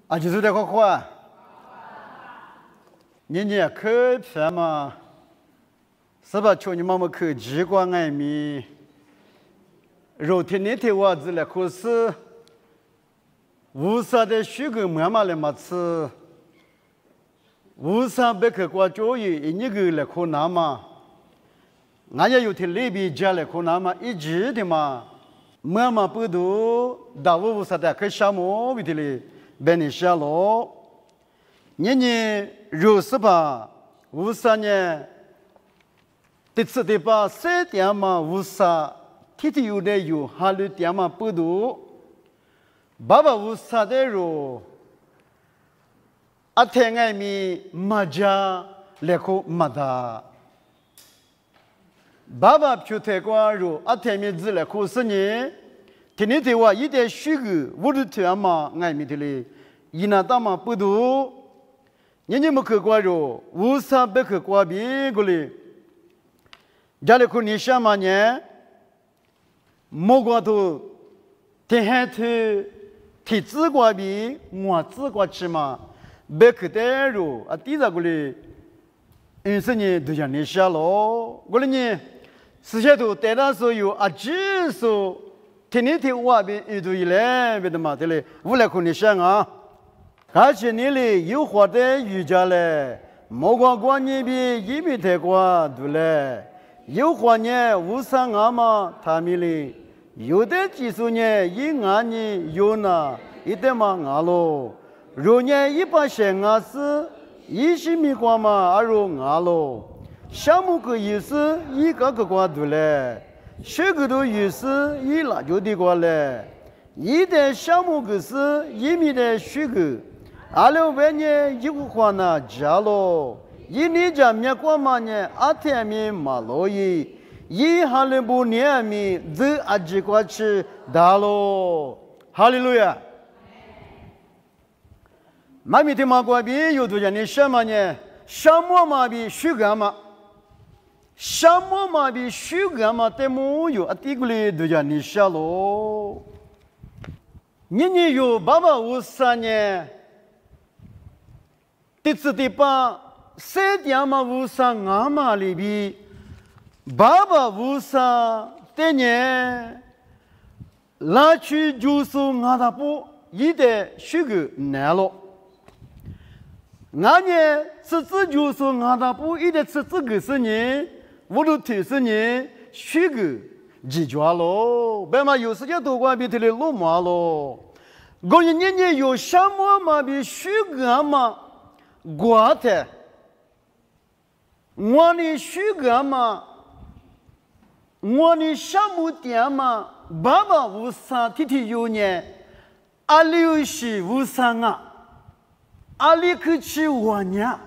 啊，就是这个话，人家看片嘛，是吧？求你妈妈看极光爱米，肉天那天娃子来，可是无啥的虚构妈妈来嘛吃，无啥别去挂教育，一个来可拿嘛，俺也有天那边家来可拿嘛，一直的嘛，妈妈不读，大无啥的可项目为的嘞。别你下喽，你若是吧，无啥呢？这次的吧，三点嘛无啥，天天有的有，哈路点嘛不多。爸爸无啥的肉，阿天爱米马家来口马达。爸爸就太过肉，阿天米子来口是呢。天天的话，一点虚构，我都听嘛，爱米的嘞，一那大嘛不多，人家没去过肉，无啥别去过别个嘞。家里可你想嘛呢？莫过头，天黑头，天紫过别，我紫过去嘛，别去带肉啊，第二个嘞，20年都像你想咯，我嘞呢，时下头带到所有啊，技术。天天外边遇到一来，别的嘛的嘞，无来可你想啊，而且你嘞有活的瑜伽嘞，莫光光你比一比太过对嘞，有活呢无啥啊嘛，他们嘞有的技术呢一按呢有呢，一点嘛啊咯，若呢一把线啊是20米光嘛，而若啊咯，项目个意思一个光对嘞。学个都有时一拉就的过来，一旦项目个是1米的学个，阿六万年一个话呢加咯，一年家面过嘛呢阿天米马罗伊，一哈利布年米这阿几过去大咯，哈利路亚。马米的马过比有多少年什么呢？项目嘛比学个嘛。什么嘛比虚个嘛得木有啊？第个嘞都叫你下喽。你有爸爸无啥呢？第次第八3点嘛无啥俺嘛里边，爸爸无啥的呢？拿去就是俺大不一点虚个难了。俺呢吃就是俺大不一点吃这个是呢。我都提示你学个记住咯，别嘛有时间多关别的来落马咯。我年有什么嘛比学个嘛瓜的，我的学个嘛，我的项目店嘛，爸爸无啥天天有呢，阿里有些无啥啊，阿里去吃我呢。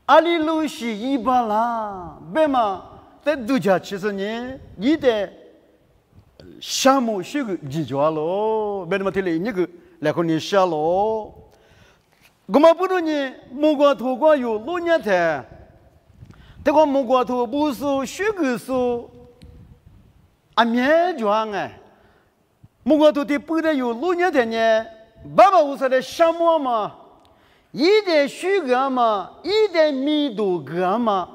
阿里路是100啦，别嘛，在度假其实呢，你的项目学个记住咯，别那么听嘞，你个来和你下咯。我们不如呢，木瓜头瓜有6年台，这个木瓜头不是学个是啊面状哎，木瓜头的不得有6年台呢，爸爸无啥的项目嘛。一点虚个嘛，一点密度个嘛，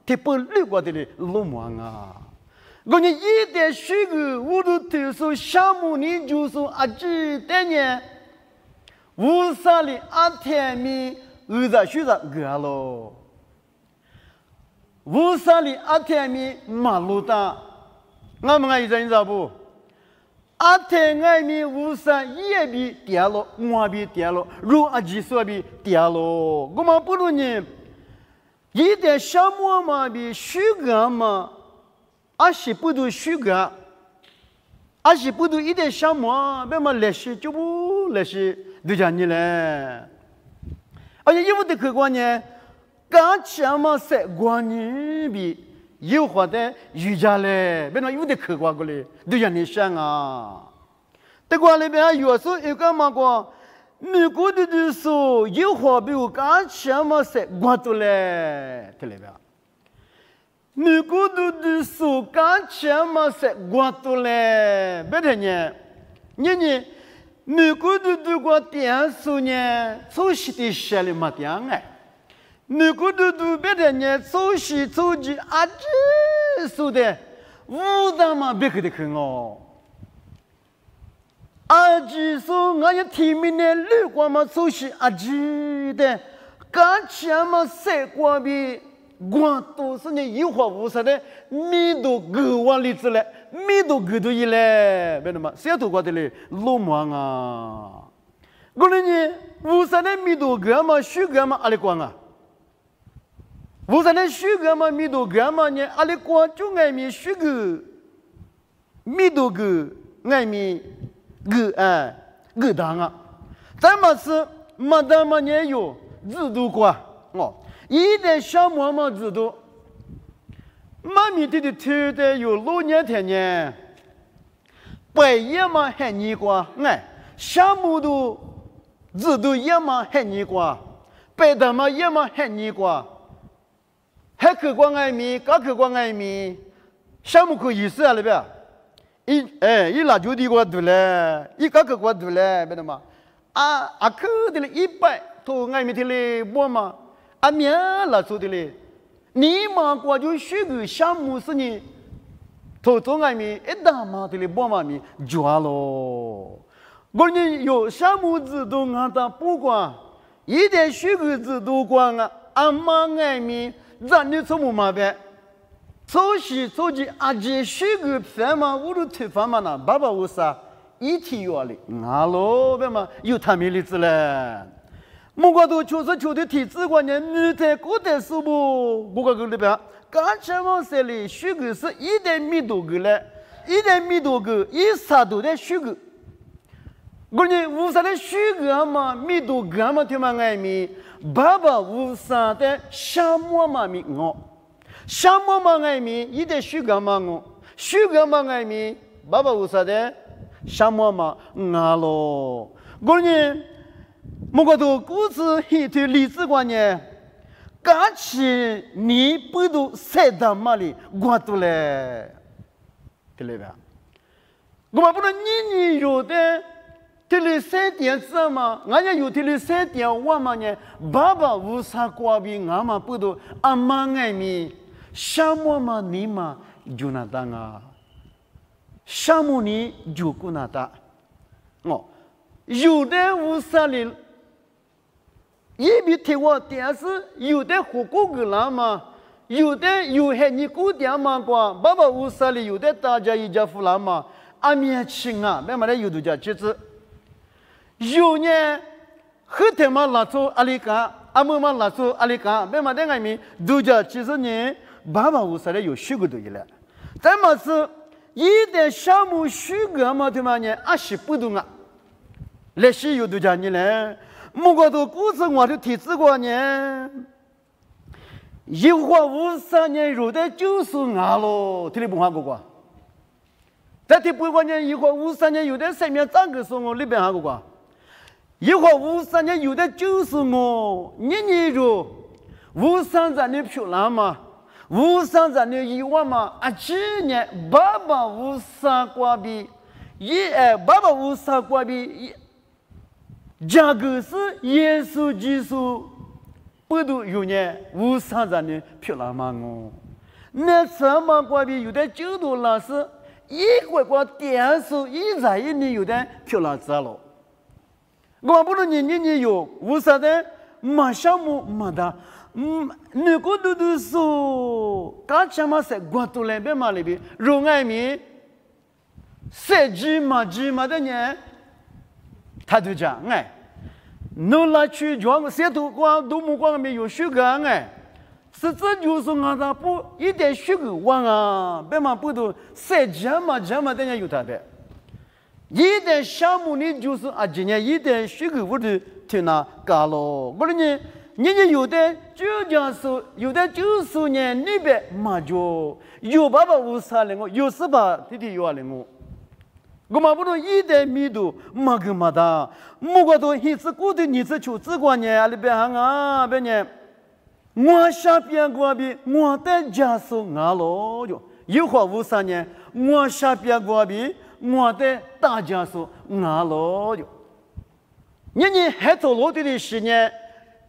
它不绿过的嘞，落寞啊！我你一点虚个，我都投诉项目你就是阿几的呢，无啥哩阿天米20虚个咯，无啥哩阿天米马路大，俺们一知道不？阿天爱米无啥也比跌了，我比跌了，如阿几说比跌了，我们不如呢，一点项目嘛比虚个嘛，阿是不都虚个，阿是不都一点项目，别嘛来些就不来些，都讲你嘞，而且有的客观呢，刚强嘛是观念比。有活的瑜伽嘞，别那有的客观过来，都让你想啊。这个里边有时有个嘛个，美国的就是有活比我刚强嘛是我都嘞，这里边。美国的就是刚强嘛是我都嘞，别的呢，你如果如果点数呢，做事的写了嘛点哎，如果别的呢，做事做事啊这说的，无他嘛别个的看哦。阿吉说，我要提名呢，如果嘛做事阿吉的，刚前嘛谁过比。我都是你一话无说的，米都够完例子了，米都够多一嘞，别的嘛，谁都过得嘞，鲁莽啊！我说你无说的米都够嘛，虚够嘛，阿里光啊？无说的虚够嘛，米都够嘛呢？阿里光就爱米虚够，米都够，爱米够哎，够当啊！咱们是没得嘛也有制度过哦。一点小毛毛制度，妈咪的头的有6年天呢，白夜嘛还你过，哎，小木头制度也嘛还你过，白的嘛也嘛还你过，还客观爱米，高客观爱米，小木可意思啊了呗？一拉就地过多嘞，一高客观多嘞，别的嘛，啊可的嘞100头爱米的嘞我嘛。阿面拉做的嘞，你嘛过就许个项目是你，头头外面一打嘛的嘞，包嘛咪抓咯。我你有项目制度俺他不管，一点许个制度管啊，阿妈外面让你做么嘛呗？做事做的阿姐许个饭嘛，我都吃饭嘛呢，爸爸我啥一天要嘞，俺咯别嘛有他没例子嘞。莫个都确实的体制观念，你在古代是不？莫个里边，刚才我说的虚构是一点米多个嘞，一点米多个，一啥都在虚构。我呢，无啥的虚构嘛，米多个嘛，他妈爱米，爸爸无啥的项目嘛米我，项目嘛爱米，一点虚构嘛我，虚构嘛爱米，爸爸无啥的项目嘛我咯。我呢。莫个都故事一头历史观念，刚起你不都晒到嘛里，我都来，对了吧？我们不能你有的，这里3点子嘛，俺家有这里3点我嘛呢，爸爸无啥瓜比，俺嘛不都阿妈爱米，项目嘛你嘛就那当啊，项目你就顾那当，哦，有的无啥哩。一比听我电视有的火锅个啦嘛，有的有还你姑爹嘛过，爸爸屋啥里有的大家一家夫啦嘛，阿面亲啊，别嘛的有的家妻子，有呢，后天嘛拉出阿里干，阿姆嘛拉出阿里干，别嘛的爱面都家其实呢，爸爸屋啥里有许个东西了，咱们是一点项目许个嘛对嘛呢，阿是不懂啊，那些有的家你嘞。莫个都故事我的体制观念，一话53年入的就是俺咯，听你不话过过？在听不过年一话53年有的上面长个说我里边还过过？一话53年有的就是我，你入53年漂亮嘛，53年1万嘛，去年爸爸53挂币，爸爸53挂币。价格是耶稣基督不都有呢？53年漂亮嘛我，那什么关系有的就多老师一个电视一在一年有的漂亮子了。我不能你有53的马项目没的，如果都说刚才嘛是广东那边嘛那边，容爱民设计嘛的呢。他就讲哎，侬来去讲谁都光都目光没有虚构哎，实质就是俺那不一点虚构忘啊，别嘛不都设计嘛的人有他的，一点项目呢就是今年一点虚构我都听那干了，我说你有的就讲说有的就是呢那边嘛就有爸爸无啥了我，有是吧弟弟有啊了我。我们不能一点米都没个没的，莫个都一次过的你次求自观念，里边行啊，别呢，我下边过比我的家属俺咯就，有话53年，我下边过比我的大家属俺咯就。人还走路的时间，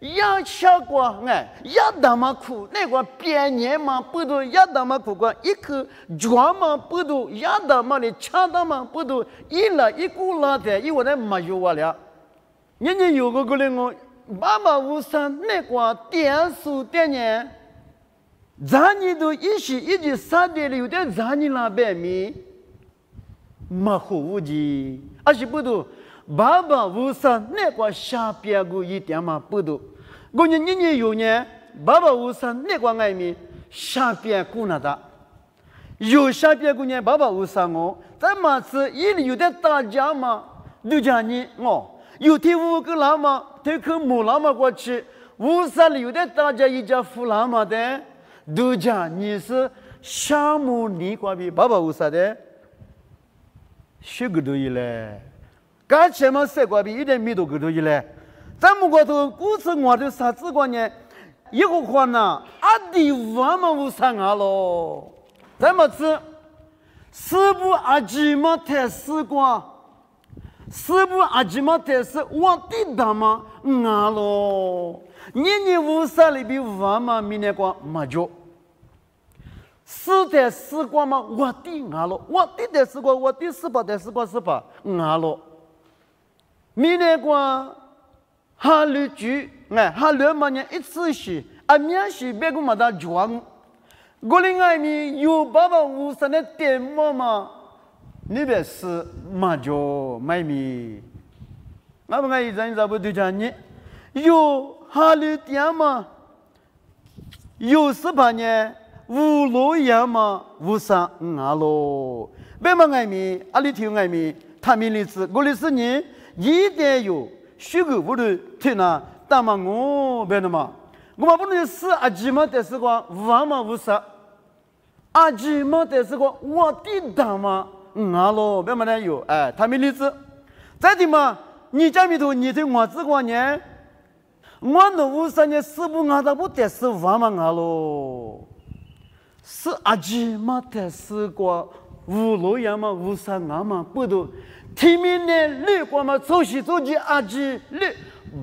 也吃过哎，也那么苦，那个别年嘛不都也那么苦过，一口抓嘛不都也那么的吃那么不都一来一股拉的，一我来没有我了。人有个人我爸爸无上那个电视电影，咱你都一时一直三点有点咱你那边米，没好无的，而且不都。爸爸无上那个下边个一点嘛不多，我年有年，爸爸无上那个外面下边过那的，有下边个年爸爸无上哦，咱嘛是一里有点大家嘛，都讲你哦，有天五个喇嘛，天去木喇嘛过去，无上里有点大家一家富喇嘛的，都讲你是项目你过比爸爸无上的，学个多一嘞。刚才嘛，三个比一点没多个多一嘞。咱们国头古时我的啥子观念？一个话呢，阿弟我们无啥啊咯。咱们是师傅阿吉嘛太死光，师傅阿吉嘛太死，我弟他嘛啊咯。年无啥里比我们明年光没着。死在死光嘛，我弟啊咯，我弟在死光，我弟死吧在死光死吧啊咯。明年光哈律剧，哎，哈律嘛呢一次是，啊面是别个嘛的装，我另外面有爸爸无啥的点么嘛，你别是嘛就买米，俺们一阵子不对讲你，有哈律店嘛，有18年无路样嘛，无啥啊咯，别嘛爱米，阿里听爱米，他们例子，我的是你。一定有许个屋里听那，但嘛我别的嘛，我嘛不能死阿吉嘛，但是个我嘛无啥，阿吉嘛，但是个我的大嘛，啊咯，别嘛的有，哎，他们例子，再的嘛，你家里头你对我这个呢，我那无啥呢，是不俺他不得是我嘛啊咯，是阿吉嘛，但是个无路样嘛，无啥俺嘛不都。天明呢，绿光嘛，走西走西阿吉绿，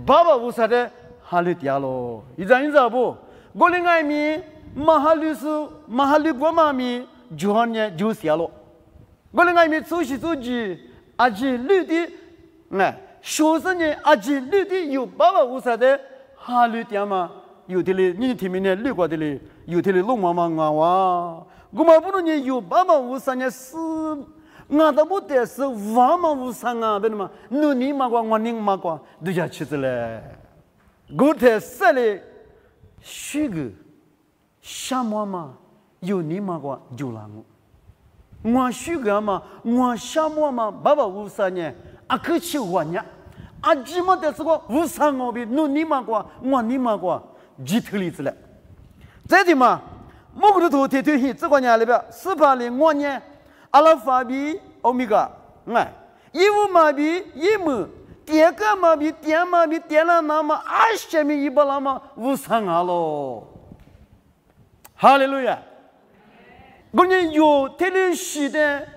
爸爸无啥的，哈绿掉咯。一张不？我另外面马哈绿是马哈绿光嘛面，就呢就下了。我另外面走西走西阿吉绿的，哎，学生呢阿吉绿的有爸爸无啥的，哈绿掉嘛，有的嘞，你天明呢绿光的嘞，有的嘞龙妈妈啊哇，我嘛不能呢有爸爸无啥呢是。俺都不得是我们无啥啊，别的嘛，你嘛过，我嘛过，都要吃的嘞。我在这里许个什么嘛，有你嘛过就让我许个嘛，我什么嘛，爸爸无啥呢，啊可去我呢，啊几么的是个无啥我比你嘛过，我嘛过，几头例子嘞。再的嘛，某个头贴贴这个呢里边18年我呢。阿拉法比欧米伽，哎，一五马比一亩，第二个马比点马比点了那么20米100那么无上啊喽，哈利路亚！我们有特例时的，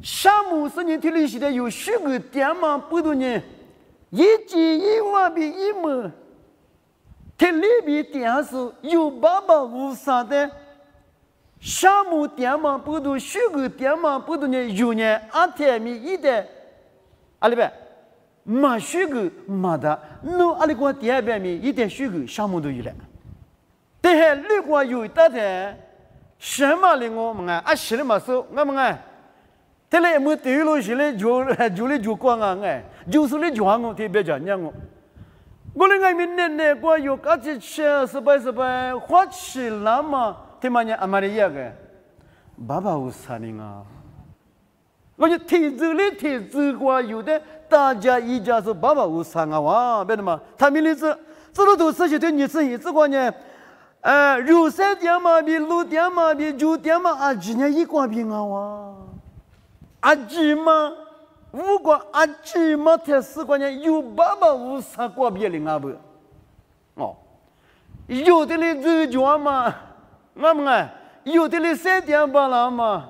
项目是你特例时的有10个点马不多呢，一级一马比一亩，特例比点数有800无上的。项目点嘛不都10个点嘛不都呢？有呢，阿天米一的，阿里边，嘛10个嘛的，侬阿里个第2遍米一点10个项目都有了。但是如果有的的，什么令我们啊，是的嘛说，我们啊，这里没对路是嘞就光啊哎，就是嘞就我特别讲我。我那个明年呢，我有个几千18花起了嘛。听嘛呢，阿玛利亚个，爸爸无啥呢啊？我就提走了提走过，有的大家一家是爸爸无啥啊哇，别的嘛，他们例子，这都是些对你自己这个呢，肉山点嘛比路点嘛比酒店嘛，阿几年一挂病啊哇，阿几嘛，如果阿几嘛才4个年有爸爸无啥挂病了啊不？哦，有的嘞走脚嘛。我们啊，有的嘞3点半了嘛，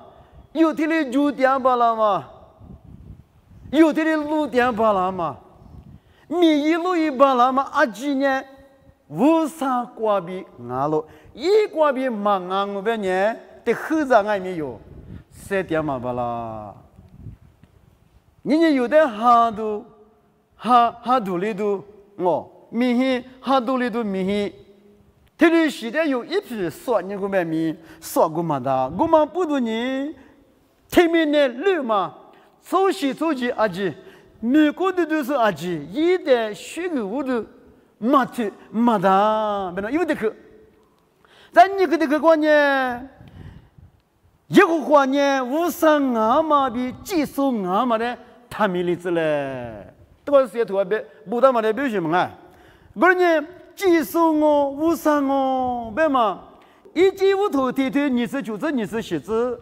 有的嘞9点半了嘛，有的嘞6点半了嘛。米一路一巴拉嘛阿吉呢，无啥瓜比俺咯，一瓜比嘛俺我别呢，得后头俺没有，三点嘛巴拉。人家有的哈独立都哦，米黑哈独立都米黑。特别现在有一批少年个买米，少个嘛的，我们不多年，前面的路嘛，走起阿姐，美国的都是阿姐，一代学个我都嘛的，别那有的去，咱你个这个观念，一个观念，无上阿嘛比技术阿嘛的，他没例子嘞，这个是图别不他妈的表现嘛啊，我呢。技术哦，无上哦，别嘛，一季五头天天你是就是你是写字，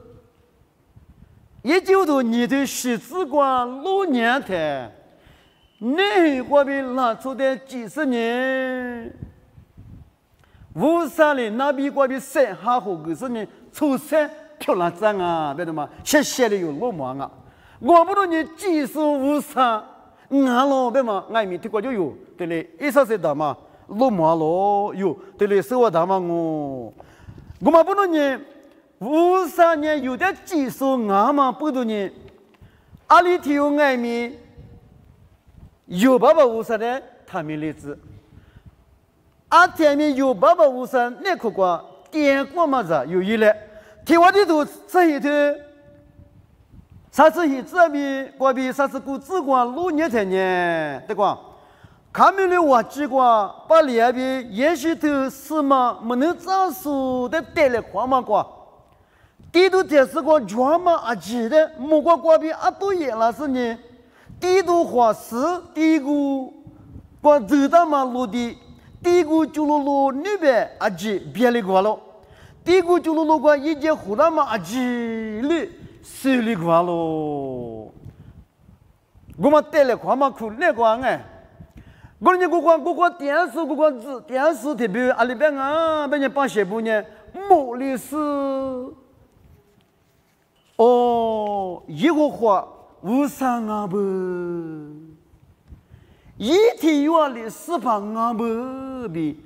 一季五头你的写字光6年台，那我们拿出的几十年，无上的那边我们3下后个是呢，初三漂亮脏啊，别的嘛，写的有落寞啊，我不懂你技术无上，俺咯别嘛，俺面听过就有，对嘞，一说是的嘛。落马咯，哟，对嘞，是我大嘛我们不能呢，53年有点技术，俺嘛不能呢，阿里头有爱米，有853的他们例子，阿天面有853那可瓜，点过嘛子有一嘞，听我的都这一头，啥子一这边，过边啥子股子光6年才呢，对吧？看没了我几个把两边也许都是嘛没能长数的带来狂嘛瓜，地图电视光全嘛阿记的，莫瓜瓜边阿多也那是呢，地图画是地股光走到嘛路的，地股就路那边阿记别里瓜了，地股就路光一节湖南嘛阿记里水里瓜了，我们带来狂嘛苦那瓜哎。我呢，我电视特别阿里边啊，别人帮写部呢，莫里斯，哦，一个话无上啊不，一天有里4旁啊不比，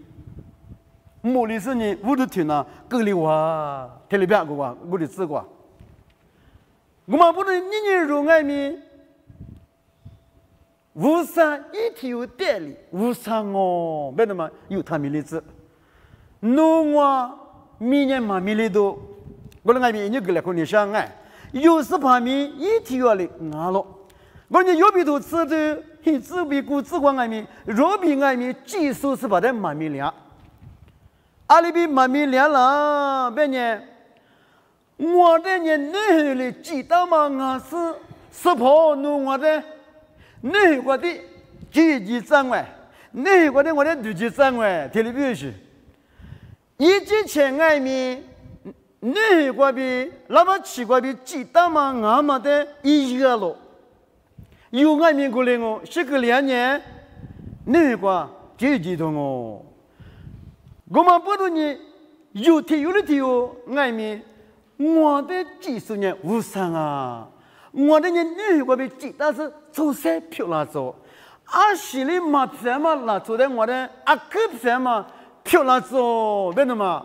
莫里斯呢，我都听了，隔离话，特别个话，我的知过，我们不能年入爱民。无上一天有代理，无上哦，别的嘛有他们例子。农啊，明年嘛米里多，我那外面你过来可你想哎，有时旁边一天要来拿了，我你有比多吃的，你只比股只管外面，若比外面技术是把它满米量，阿里比满米量了，别呢，我的人那里记得嘛，我是跑农我的。那个的几张外，那个的我的几张外，听你表示，一节前外面，那个比那么奇怪比几大嘛俺们的一个了，有外面过来哦，这个2年，那个几多哦，我们不懂你有的题哦，外面我的技术呢无上啊。我的人那个比几大是做些漂亮做，阿西里嘛偏嘛拿出来我的阿哥偏嘛漂亮做，为什么？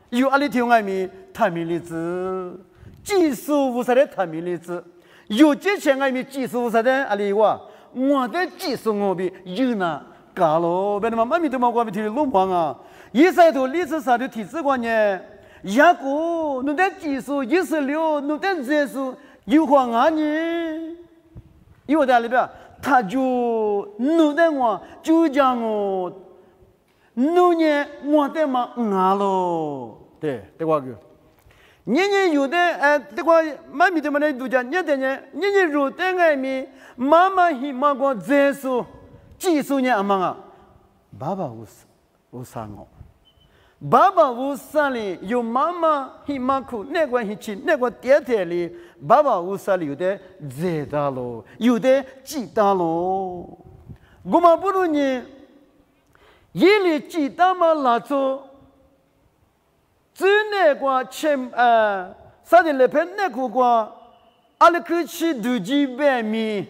有阿里条外面他们例子，技术无啥的他们例子，有这些外面技术无啥的阿里话，我的技术我比有呢高咯，为什么？妈咪都嘛我比提路忙啊，一晒头历史上的体制观念，一个侬的技术16，侬的技术。有话啊你，因为在里边，他就弄得我就讲我，弄呢我的嘛俺咯，对个个，人有的这个妈咪他们来都讲，人如的爱咪，妈妈希望我结束，技术呢阿妈啊，爸爸无啥我。爸爸无啥哩，有妈妈希望苦，那个一起，那个爹爹哩，爸爸无啥哩，有的热大咯，有的鸡大咯。我们不如呢，一粒鸡蛋嘛拿走，只那个啥的那边那个瓜，阿拉去吃2几百米，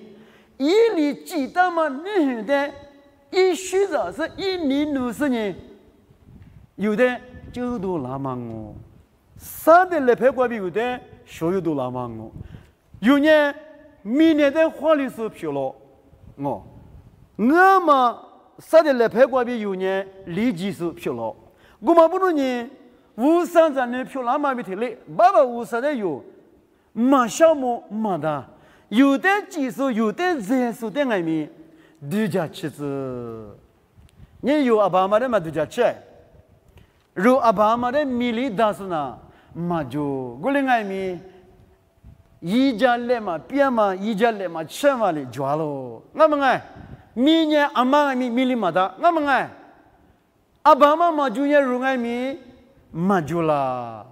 一粒鸡蛋嘛，你的一虚着是一年六十年，有的就都那么哦，三的来拍过比有的所有都那么哦，有年明年的法律是漂了哦，我们三的来拍过比有年立即是漂了，我们不能呢，无三在那漂那么比嘞，爸爸无三的有，马小木马的。有的技术，有的技术的外面，度假妻子，你有阿爸妈的嘛度假妻，如阿爸妈的米里达斯那，嘛就我的外面，一家来嘛，别嘛一家来嘛，吃嘛的抓咯，我们哎，明年阿妈米里嘛的，我们哎，阿爸妈嘛就也如外面，嘛就啦，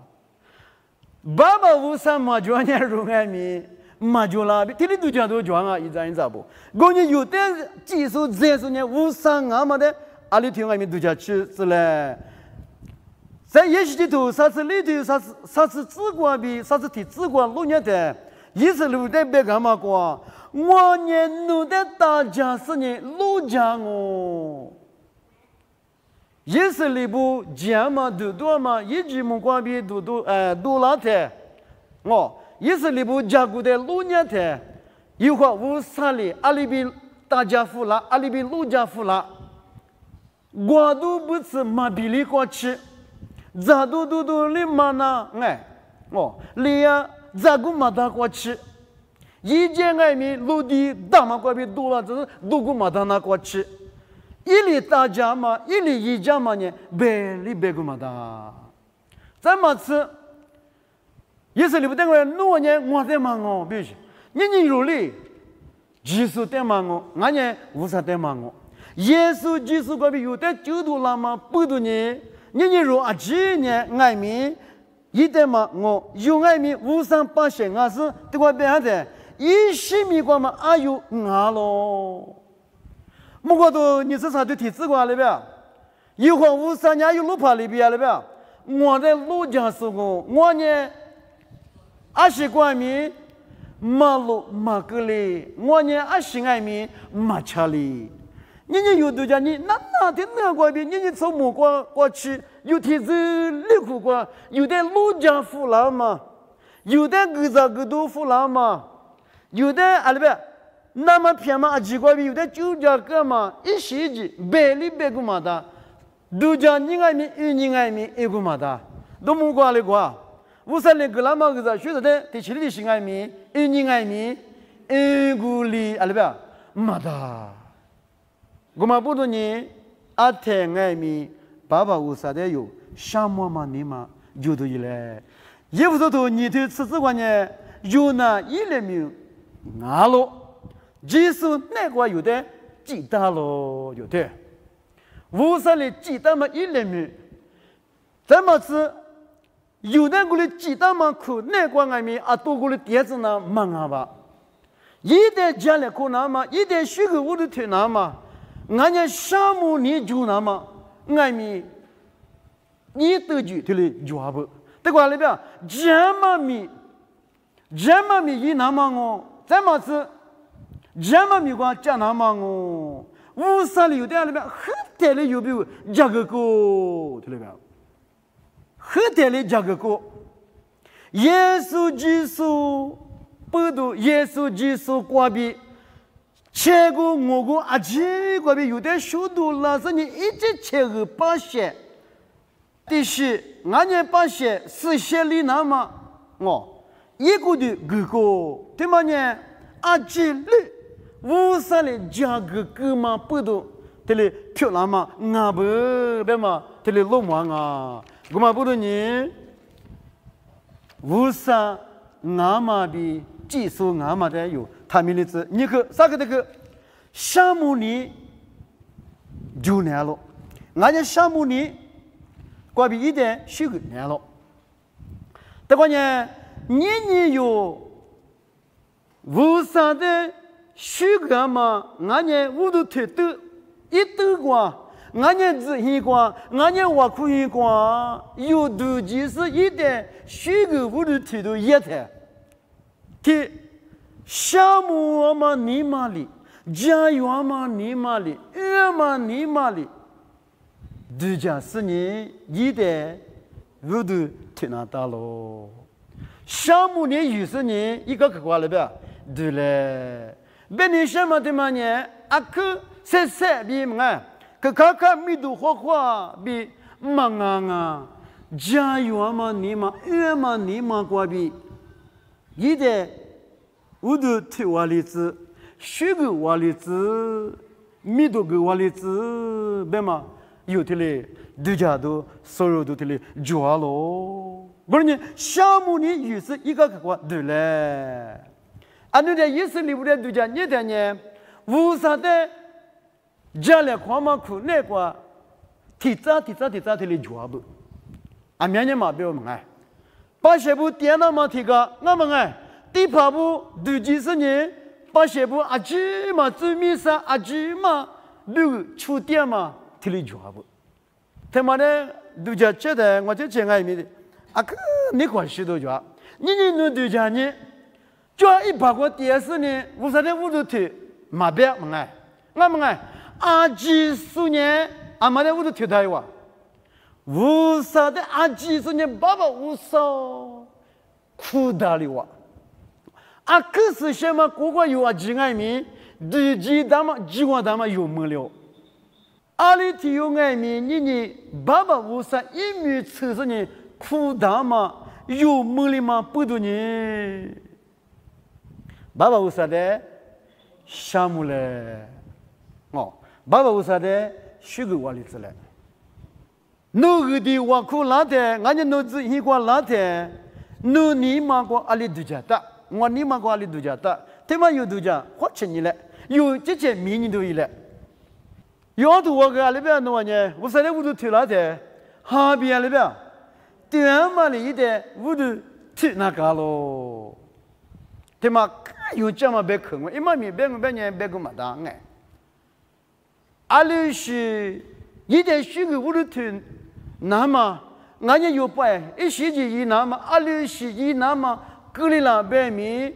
爸爸无啥嘛就也如外面。马就啦，天天都讲都讲啊，一张一张不。我们有的技术技术呢，无上啊嘛的，阿里听外面都讲去是嘞。在也许头，啥子里头，啥子治国比，啥子提治国路年的，也是路的别干嘛过。我呢，路的大家是呢路讲哦，也是里部讲嘛，多嘛，一句木瓜比多拉的，哦。也是里部家国的路年的，有话无啥哩，阿里边大家富了，阿里边路家富了，我都不是马比里过去，咋都里马那哎，哦，里呀咋个马达过去，一件外面陆地大马过比多了，就是路个马达那过去，一里大家嘛，一里一家嘛呢，别个马达，怎么吃？也是你不等我诺年我在忙哦，必须你努力，技术在忙哦，俺呢无啥在忙哦。耶稣技术嗰边有的九度那么不度呢，你如阿几年爱民，一代嘛我有爱民无上八千俺是对我变的，一十米过嘛阿有俺咯。不过都你是啥都提示过了呗？有话无上年有路跑里边了呗？我在路上说过，我呢。阿西关米马路马格里，我呢阿西爱米马查里。你有多家你哪天哪过边，你从木过去，有天子立苦过，有的路家富了嘛，有的个都富了嘛，有的阿里边那么偏嘛阿几过边，有的就家个嘛，一时之百里百个嘛的，多家你爱米，你爱米一个嘛的，都木过来过。无三年格拉马个子，学着的，第七里是爱民，一年爱民，古里阿里边马达，我们不多年阿太爱民，爸爸无啥的有，什么嘛你嘛就都一来，也不说都你对吃这个呢，有那一两米拿了，即使那个有的鸡蛋咯，有的，无三年鸡蛋嘛一两米，怎么吃？有的过来鸡蛋嘛苦，那个外面啊多过来碟子呢忙啊吧，一旦家里苦那么，一旦水果我都推那么，俺家项目你就那么，外面你都就对了抓不，这个里边这么米一那么哦，怎么吃？这么米光加那么哦，五十里有的里边很多的有没有这个锅对里边？很多的这个歌，耶稣基督不读耶稣基督过比，切个我个阿姐过比有点速度了，是你一直切个八些，第是俺家八些四些里那么哦，一个的哥哥，对么呢？阿姐里五十的这个歌嘛不读，这里漂亮嘛，俺不对嘛，这里落忙啊。我们不多年，无啥俺妈比技术俺妈的有，他们的字，你看啥个那个项目里就难了，俺家项目里关闭一点修个难了。这个呢，你有无啥的修个嘛？俺家我都推都一兜过。俺家自己光，俺家我可以光，有土地是一点水果我都提到一台，提项目我们你妈里，家园嘛你嘛里，月嘛你嘛里，度假是你一代我都听那到喽。项目你有时你一个可了呗，对嘞。别你什么的嘛呢？啊可塞比嘛，可看米都花比忙啊，家园嘛你嘛，月嘛你嘛过比，一代我都听我的子。学个瓦里子，米多个瓦里子，别嘛有的嘞，度假都收入都的嘞，赚咯。不是呢，项目呢又是一个个对嘞。按照这意思里边度假，你看呢，为啥的家里看嘛苦那个，提早的嘞赚不？啊，明年嘛不要问哎，把这部电脑嘛提个，我问哎，第八部度几十年？把这部阿吉嘛，做米啥阿吉嘛，都出点嘛，提里抓不？他妈的，都叫觉得我就讲爱米的，啊个你管许多抓，你弄都叫你，抓100个电视呢，为啥的我都提马别问哎，我问哎，阿吉数年阿妈的我都提他一话，为啥的阿吉数年爸爸无少苦大的话？啊，可是什么？国家有啊，几爱民，对几大嘛，几万大嘛有没了？阿里提有爱民，你爸爸为啥一米70呢？苦大嘛有没了嘛？不多呢？爸爸为啥的？项目嘞？哦，爸爸为啥的？学个瓦里子嘞？侬个的瓦苦拉的，俺家侬子一个拉的，侬你妈个阿里度假的。我你妈过来度假的，他妈有度假，花钱你嘞，有这些民你都有嘞。有多我个那边弄呢，我现在我都推了的，哈边那边，对嘛里的我都推那个咯。他妈有这么别看我，一妈咪别个别人别个嘛当哎，阿里是一点虚个我都推，那么俺家有摆，一时就一那么，阿里是一那么。格里拉白米，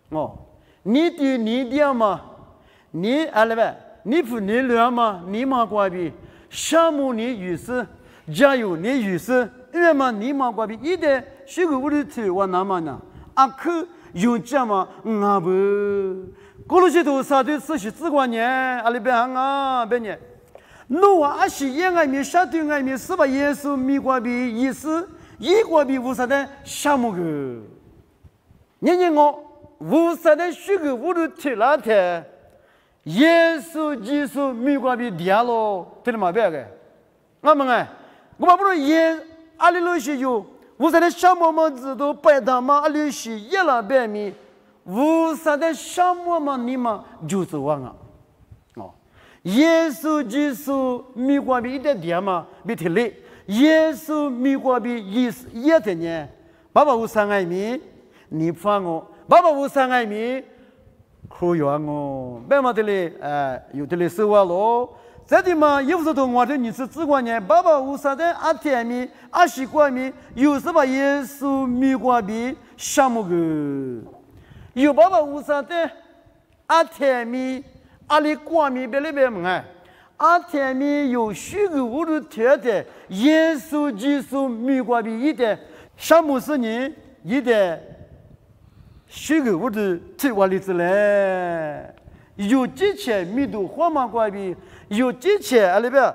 哦，你的嘛，你阿拉呗，你不你了嘛，你嘛关闭，项目你有事，加油你有事，月嘛你嘛关闭，一点学个我的头我那么呢，阿克有这嘛阿不，过了些多啥的事情只管呢，阿拉别啊别呢，侬啊阿是也爱米，啥对爱米，是吧？耶稣米关闭意思，一关闭无啥的项目个。你我无啥的学个我都提了的，耶稣基督没关比dia咯，听得嘛别个？我们哎，我把不如耶阿里路西有，无啥的小毛毛子都摆他妈阿里西一了百米，无啥的小毛毛你嘛就是我啊，哦，耶稣基督没关比一点dia嘛，别提嘞，耶稣没关比意思也的呢，爸爸无啥爱米。你放我，爸爸无啥爱米，可怨我，别嘛的嘞，有的嘞说话咯，这地嘛有时候我的你是只管呢，爸爸无啥的阿甜米，阿西瓜米，有时把耶稣米瓜米项目个，有爸爸无啥的阿甜米，阿里瓜米别里别么哎，阿甜米有许个我都贴的，耶稣基督米瓜米一点，项目是你一点。学个我都提瓦里子嘞，有几钱米都花嘛关闭，有几钱阿里边，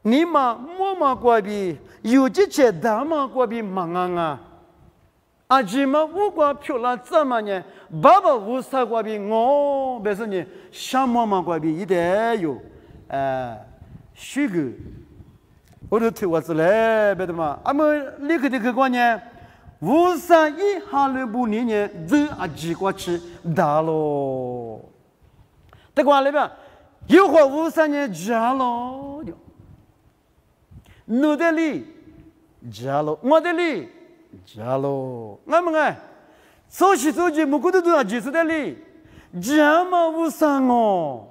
你嘛莫嘛关闭，有几钱大嘛关闭忙啊，阿姐嘛我关漂亮怎么呢？爸爸无啥关闭，我别说呢，小妈妈关闭一点有，学个我都提瓦子嘞，别的嘛，俺们立刻的去关呢。无啥一哈了不年年，这阿几过去大咯。这关里边有话无啥年加咯，你的里加咯，我的里加咯。俺们哎，做起做起，木骨头都阿几十的里，加嘛无啥哦。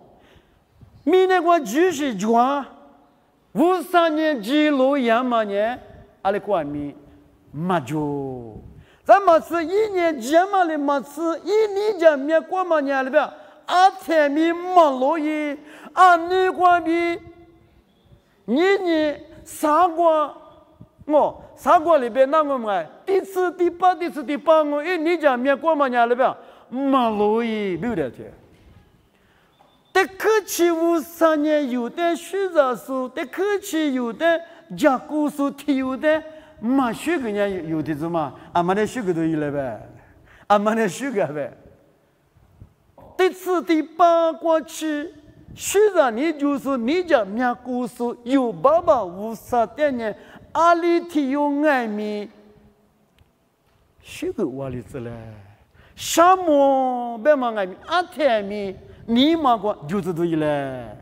明年我继续抓，无啥年几路样嘛呢？阿里关米。嘛就，咱嘛是一年节嘛的嘛是一年节面过嘛年里边，阿天米马罗伊阿女瓜比，你三瓜我三瓜里边那个么？第四、第八我你讲面瓜嘛伢里边马罗伊没有的天。在客气无三年有的虚杂数，在客气有的加古数提有的马虚个人有的怎么？俺们的虚个都有了呗，俺们的虚个呗。第四、第八过去，虚杂你就是你讲面古数有爸爸无啥的呢，阿里提有爱米，虚个瓦里子嘞，什么别嘛爱米阿天米。你嘛过就是对了，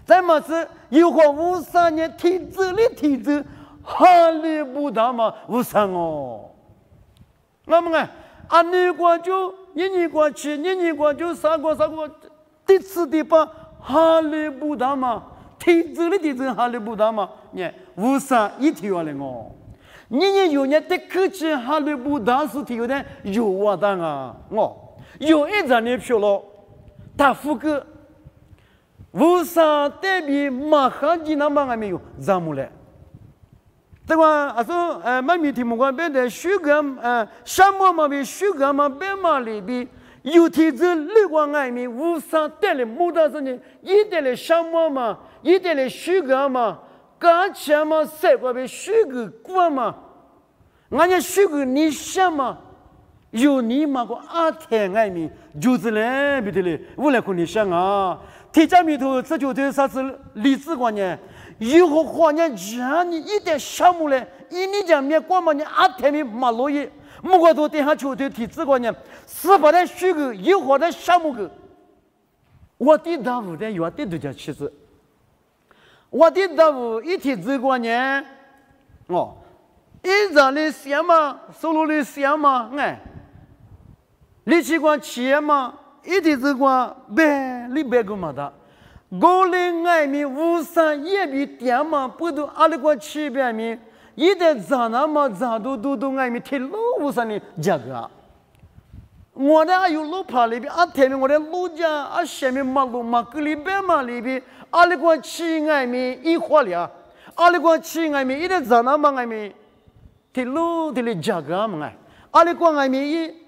再么子有个53年体制的体制，哈利不大嘛53哦，那么啊，你过就你过去，你过就三个，第四第八，哈利不大嘛，体制的体制哈利不大嘛，你53一条了哦，你有年的客气哈利不大是条的有我当啊我。有一张的票了，他副个无啥代表马哈吉那么还没有咱们嘞。这个啊说买米题目关别的虚个什么嘛比虚个嘛别嘛里比有体质六个爱米无啥代了木的是呢，一代了什么嘛，一代了虚个嘛，刚才嘛三个比虚个过嘛，俺家虚个你想嘛。有你嘛个阿天爱米，就是嘞，别的嘞，我来跟你想啊，提家米头这就对啥子理智观念，以后花年讲你一点项目嘞，你讲面光嘛你阿天米马罗伊，莫个都等下就对体制观念，是把它虚个以后的项目个，我的大屋的有的都叫妻子，我的大屋一体制观念，哦，一张的想嘛，收入的想嘛，哎。你去过企业嘛？一直是过你别个嘛的，高龄爱民53也比点嘛，不都阿里过企业民，一旦涨那么涨都爱民，提路53的价格。我的还有路牌里边，天明我的路家下面马路嘛，隔里边嘛里边，阿里过企业民一花了，阿里过企业民一旦涨那么爱民，提路的价格嘛哎，阿里过爱民一。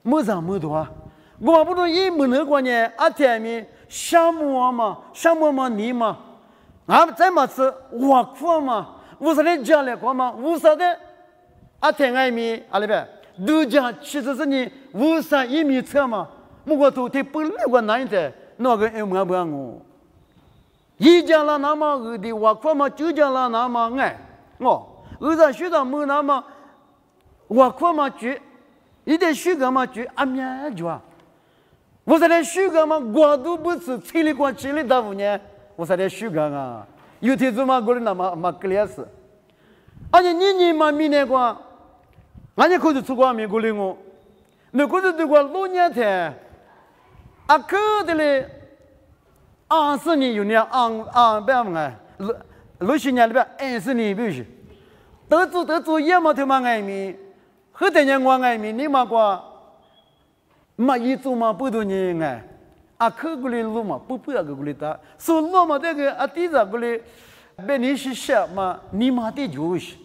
没涨没多，我不懂一没那个呢，天明项目嘛你嘛，再么子我苦嘛，无啥的家来过嘛，无啥的天爱米阿里边，都讲其实是你无啥1米车嘛，我都得不那个男的，那个我不我，一家了那么的我苦嘛，就家了那么爱我在学校没那么我苦嘛就。一点虚个嘛就阿面就啊，我说的虚个嘛，我都不是村里过村里大5年，我说的虚个啊，有天子嘛过来那么格烈死，而且你嘛明年过，俺家可是出国美国的我，那可是对过6年前，啊可的嘞，20年有年别么60年里边20年必须，得做也嘛他妈爱米。后头年我爱米，你嘛过，嘛一做嘛不多年哎，可过来路嘛不要个过来打，所以路嘛这个第一过来，别你是想嘛，你嘛得就是，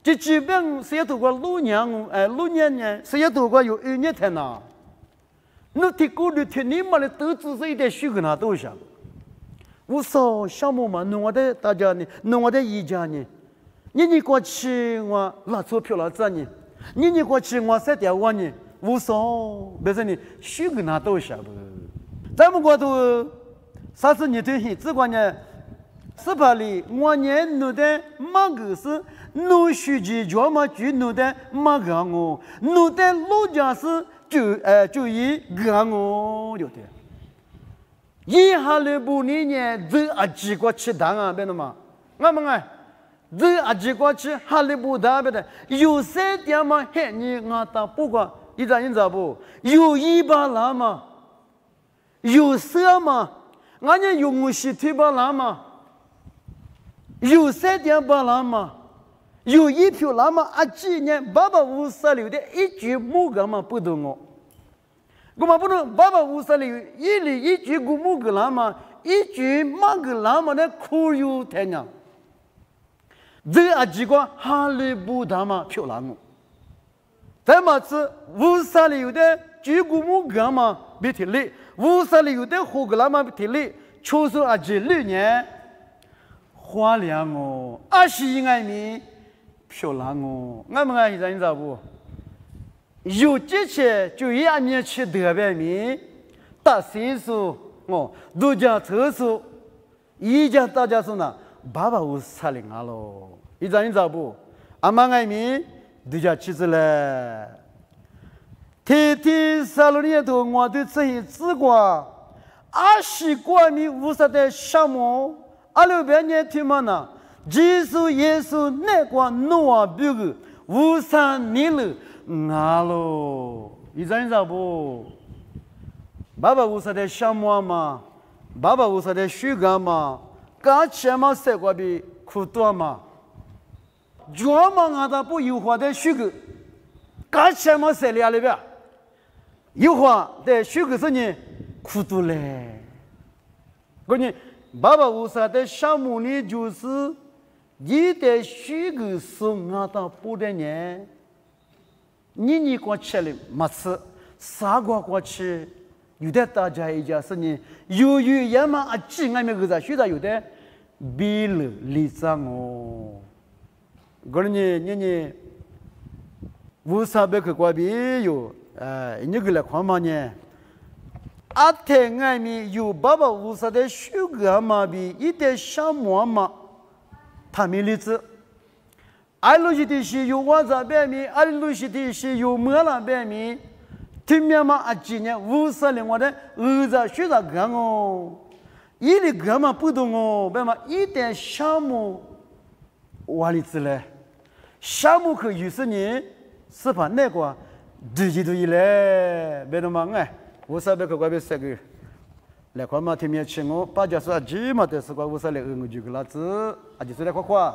这基本是要多过6年呢，是要多过有1年才拿，那提过的天你嘛的都只是一点虚个拿多少，我说项目嘛，弄我的大家呢，弄我的一家呢，你过去我拿钞票了这呢。你过去我3点5年，无所别说你虚个拿多少不？咱们国头30年的黑只管呢，18里我年弄的马个是弄虚级叫嘛就弄的马个我，弄的路家是就一个我就的。一下来不年这几个吃蛋啊，别那么，我们哎。这几个去哈利不达别的，有3点嘛，嘿，你我打不过，你知不？有1把拉嘛，有4嘛，俺家有50推把拉嘛，有3点把拉嘛，有1票拉嘛，几年爸爸50留的一句木个嘛不懂我，我们不能爸爸无啥哩，一句古木个那么，一句马个那么的苦有太阳。这啊几个哈利不他妈漂亮哦。在嘛子无啥哩有的句古木个嘛别提哩，无啥哩有的火个那么别提哩，确实啊几6年，花亮哦，20爱米漂亮哦，俺们现在你知道不？有这些就1年去特别米，大岁数哦，都讲特殊，一家大家说呢，爸爸我差领啊喽，你知道不？阿妈爱米都讲妻子嘞，天天3、6年头我都吃些紫瓜，20瓜米50的项目，200年听嘛呢？耶稣那瓜诺啊，别个50年了。啊喽，你知道不？爸爸无啥的项目嘛，爸爸无啥的水果嘛，刚起嘛3个比苦多嘛，专门俺那不优化的水果，刚起嘛3两里边，优化的水果是呢苦多嘞。关键爸爸无啥的项目呢，就是你的水果是俺那不的呢。你过去了没吃，啥过去，有的大家一家是呢，由于也嘛啊，几俺们个在学校有的比了离账哦，个人呢，无啥别个过比有，你个来看嘛呢？阿天俺们有爸爸无啥的学个嘛比一点项目嘛，他没例子。爱路西的是有我这边米，爱路西的是有莫那边米，听面嘛啊今年50年我的儿子学着干哦，一里干嘛不懂哦，别嘛一点项目瓦里子嘞，项目可有时呢是把那个对嘞，别那么哎，50别可怪别3个，来看嘛听面吃我，把家说啊几嘛的是怪50来我就个老子，啊就是来夸夸。